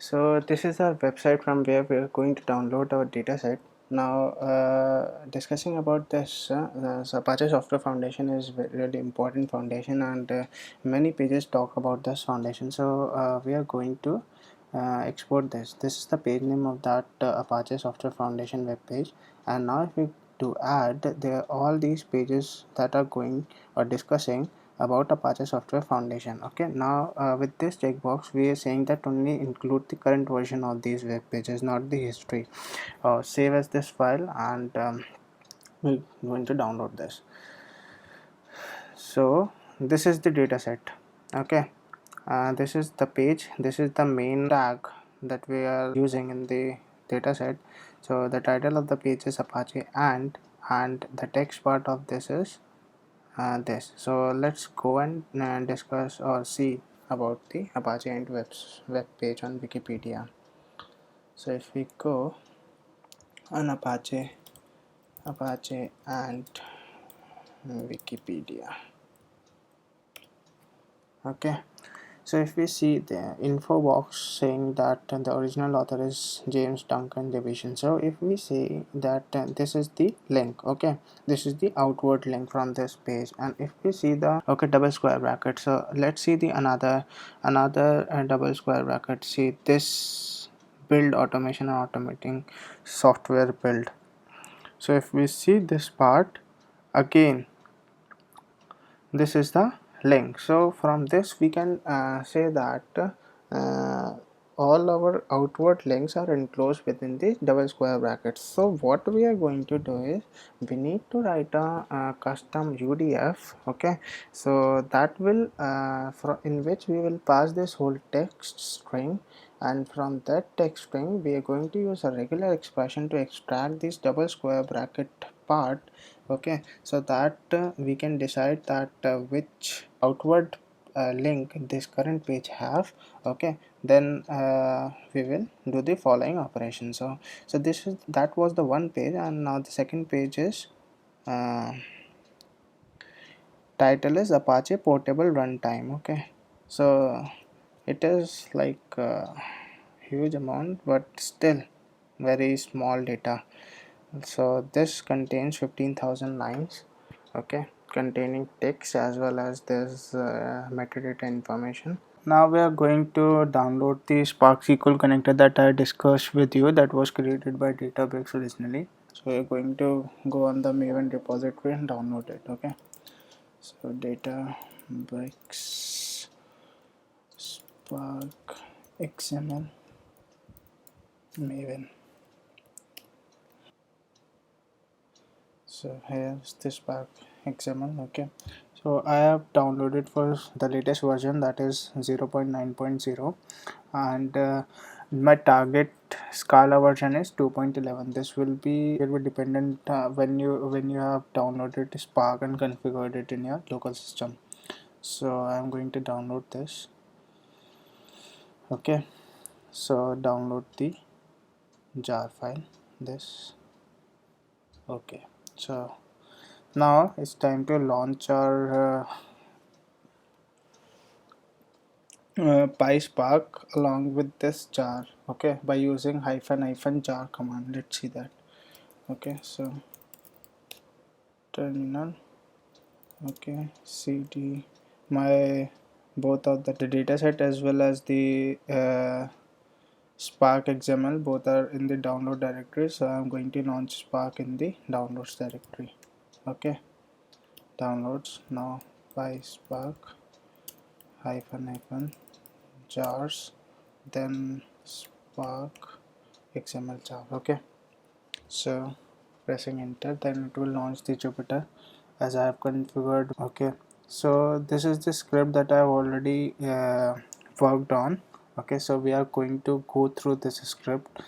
So this is our website from where we are going to download our dataset. Now, discussing about this, Apache Software Foundation is really important foundation, and many pages talk about this foundation. So we are going to export this. This is the page name of that Apache Software Foundation web page. And now, if we to add, there all these pages that are going or discussing about Apache Software Foundation. Okay, now with this checkbox we are saying that only include the current version of these web pages, not the history. Save as this file, and we're going to download this. So this is the data set. Okay, this is the page, this is the main tag that we are using in the dataset. So the title of the page is Apache and the text part of this is this. So let's go and discuss or see about the Apache Ant web page on Wikipedia. So if we go on Apache Ant Wikipedia. Okay, so if we see the info box saying that the original author is James Duncan Division. So if we say that this is the link, okay, this is the outward link from this page, and if we see the double square bracket, so let's see the another double square bracket. See this build automation and automating software build. So if we see this part again, this is the link. So from this we can say that all our outward links are enclosed within the double square brackets. So what we are going to do is we need to write a custom UDF. Okay, so that will in which we will pass this whole text string, and from that text string we are going to use a regular expression to extract this double square bracket part. Okay, so that we can decide that which outward link this current page have. Okay, then we will do the following operation. So that was the one page, and now the second page is title is Apache Portable Runtime. Okay, so it is like huge amount, but still very small data. So this contains 15,000 lines, okay, containing text as well as this metadata information. Now we are going to download the Spark SQL connector that I discussed with you, that was created by Databricks originally. So we are going to go on the Maven repository and download it. Okay, so Databricks Spark XML Maven. So here's the Spark XML. Okay, so I have downloaded for the latest version, that is 0.9.0, and my target Scala version is 2.11. This will be dependent when you have downloaded Spark and configured it in your local system. So I'm going to download this. Okay, so download the jar file, this. Okay, so now it's time to launch our PySpark along with this jar. Okay, by using --jar command. Let's see that. Okay, so terminal. Okay, cd my both of the dataset as well as the Spark XML, both are in the download directory. So I'm going to launch Spark in the downloads directory. Okay, downloads. Now PySpark jars, then Spark XML jar. Okay, so pressing enter, then it will launch the Jupyter as I have configured. Okay, so this is the script that I have already worked on. Okay, so we are going to go through this script.